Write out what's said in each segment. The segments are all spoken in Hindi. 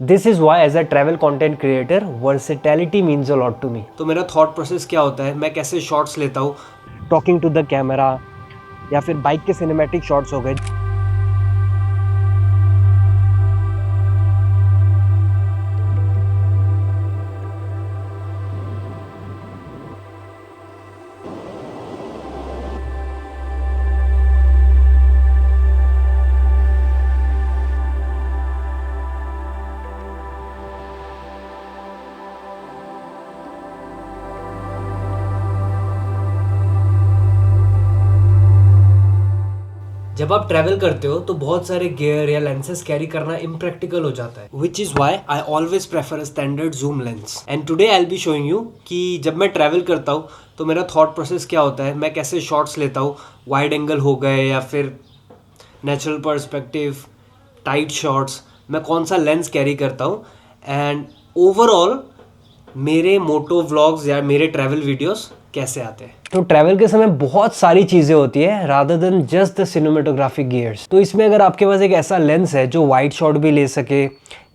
This is why as a travel content creator versatility means a lot to me. तो मेरा थॉट प्रोसेस क्या होता है, मैं कैसे शॉट्स लेता हूँ, टॉकिंग टू द कैमरा या फिर बाइक के सिनेमैटिक शॉट्स हो गए। जब आप ट्रैवल करते हो तो बहुत सारे गियर या लेंसेज कैरी करना इम्प्रैक्टिकल हो जाता है, which is why I always prefer a standard zoom lens. And today I will be showing you कि जब मैं ट्रैवल करता हूँ तो मेरा थॉट प्रोसेस क्या होता है, मैं कैसे शॉट्स लेता हूँ, वाइड एंगल हो गए या फिर नेचुरल पर्सपेक्टिव, टाइट शॉट्स, मैं कौन सा लेंस कैरी करता हूँ, एंड ओवरऑल मेरे मोटो व्लॉग्स या मेरे ट्रैवल वीडियोस कैसे आते हैं। तो ट्रैवल के समय बहुत सारी चीज़ें होती है rather than just the cinematographic gears. तो इसमें अगर आपके पास एक ऐसा लेंस है जो वाइड शॉट भी ले सके,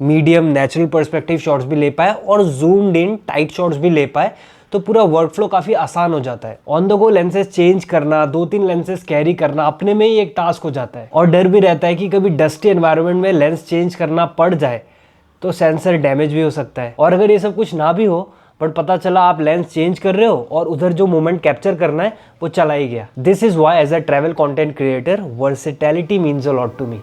मीडियम नेचुरल पर्सपेक्टिव शॉट्स भी ले पाए और जूम्ड इन टाइट शॉट्स भी ले पाए, तो पूरा वर्क फ्लो काफ़ी आसान हो जाता है। On the go lenses change करना, 2-3 लेंसेज कैरी करना अपने में ही एक टास्क हो जाता है। और डर भी रहता है कि कभी डस्टी एनवायरनमेंट में लेंस चेंज करना पड़ जाए तो सेंसर डैमेज भी हो सकता है। और अगर ये सब कुछ ना भी हो बट पता चला आप लेंस चेंज कर रहे हो और उधर जो मोमेंट कैप्चर करना है वो चला ही गया। This is why as a travel content creator versatility means a lot to me.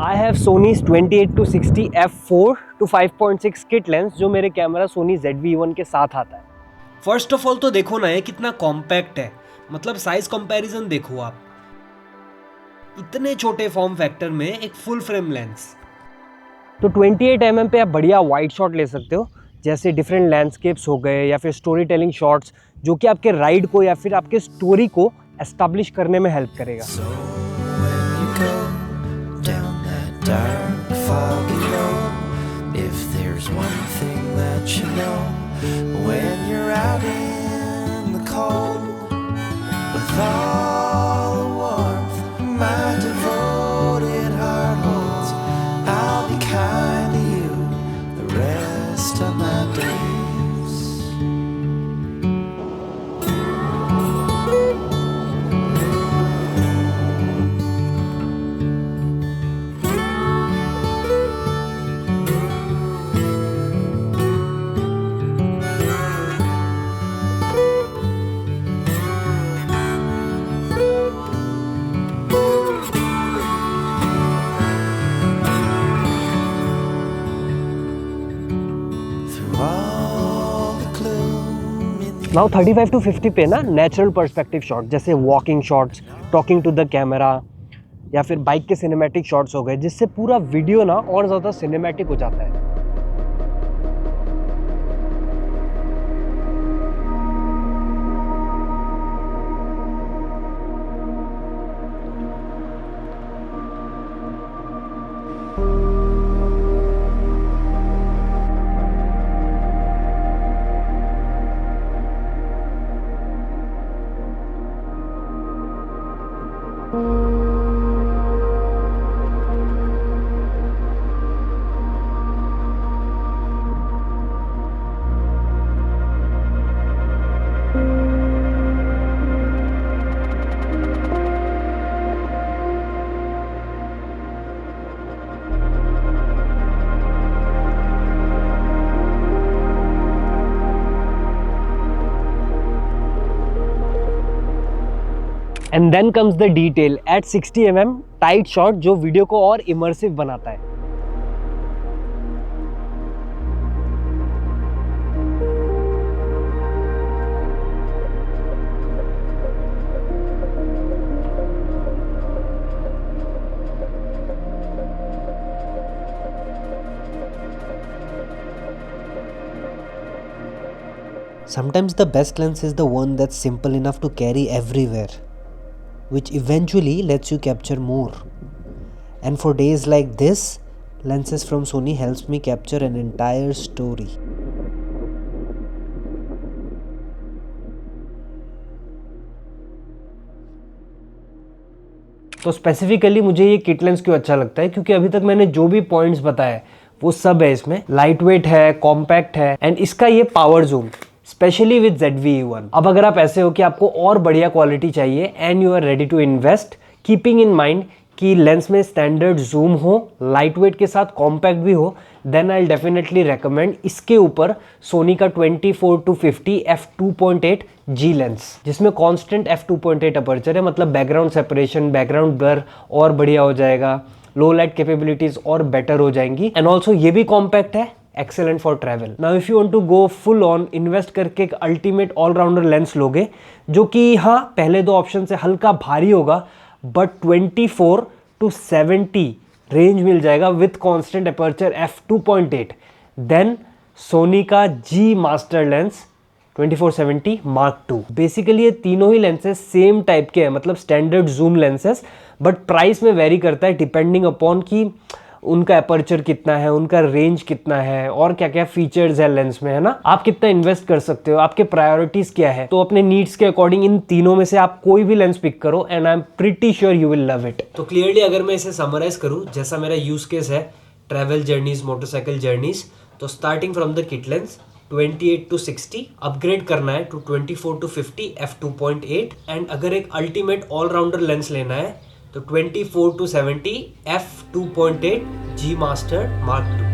I have Sony's 28-60 f4 to 5.6 kit lens जो मेरे कैमरा सोनी ZV-1 के साथ आता है। फर्स्ट ऑफ ऑल तो देखो ना ये कितना कॉम्पैक्ट है, मतलब साइज कंपैरिजन देखो आप, इतने छोटे फॉर्म फैक्टर में एक फुल फ्रेम लेंस। तो 28 mm पे आप बढ़िया वाइड शॉट ले सकते हो, जैसे डिफरेंट लैंडस्केप्स हो गए या फिर स्टोरी टेलिंग शॉट्स जो कि आपके राइड को या फिर आपके स्टोरी को एस्टैब्लिश करने में हेल्प करेगा। Dark, foggy road. If there's one thing that you know, when you're out in the cold, with all the warmth my devoted heart holds, I'll be kind to you the rest of my days. Now 35 to 50 पे ना नेचुरल पर्सपेक्टिव शॉट जैसे walking shots, talking to the camera या फिर बाइक के सिनेमैटिक शॉट्स हो गए, जिससे पूरा वीडियो ना और ज़्यादा सिनेमैटिक हो जाता है। And then comes the detail at 60 mm tight shot जो वीडियो को और इमर्सिव बनाता है। Sometimes the best lens is the one that's simple enough to carry everywhere, which eventually lets you capture more. And for days like this, lenses from Sony helps me capture an entire story. तो स्पेसिफिकली मुझे ये किट लेंस क्यों अच्छा लगता है, क्योंकि अभी तक मैंने जो भी पॉइंट्स बताए वो सब है इसमें। लाइट वेट है, कॉम्पैक्ट है, एंड इसका ये power zoom specially with ZV-E1। अब अगर आप ऐसे हो कि आपको और बढ़िया क्वालिटी चाहिए and you are ready to invest, keeping in mind कि लेंस में स्टैंडर्ड जूम हो, लाइट वेट के साथ कॉम्पैक्ट भी हो, देन आई डेफिनेटली रेकमेंड इसके ऊपर सोनी का 24-50 f2.8 G लेंस, जिसमें कांस्टेंट f2.8 अपर्चर है, मतलब बैकग्राउंड सेपरेशन, बैकग्राउंड ब्लर और बढ़िया हो जाएगा, लो लाइट कैपेबिलिटीज और बेटर हो जाएंगी, एंड ऑल्सो ये भी कॉम्पैक्ट है, excellent for travel. Now if you want to go full on invest करके एक अल्टीमेट ऑलराउंडर लेंस लोगे, जो कि हाँ पहले दो ऑप्शन से हल्का भारी होगा, बट 24-70 रेंज मिल जाएगा with constant aperture f2.8, then Sony का G master lens 24-70 Mark II। Basically ये तीनों ही लेंसेज सेम टाइप के हैं, मतलब standard zoom lenses, but price में वेरी करता है डिपेंडिंग अपॉन कि उनका अपर्चर कितना है, उनका रेंज कितना है, और क्या क्या फीचर्स है लेंस में, है ना। आप कितना इन्वेस्ट कर सकते हो, आपके प्रायोरिटीज क्या है, तो अपने नीड्स के अकॉर्डिंग इन तीनों में से आप कोई भी लेंस पिक करो and I am pretty sure you will love it. तो क्लियरली अगर मैं इसे समराइज करूं, जैसा मेरा यूज केस है ट्रैवल जर्नीज, मोटरसाइकिल जर्नीज, तो starting from the kit lens 28-60 upgrade करना है टू 24-50 f2.8, एंड अगर एक अल्टीमेट ऑलराउंडर लेंस लेना है तो 24-70 f2.8 G master Mark II।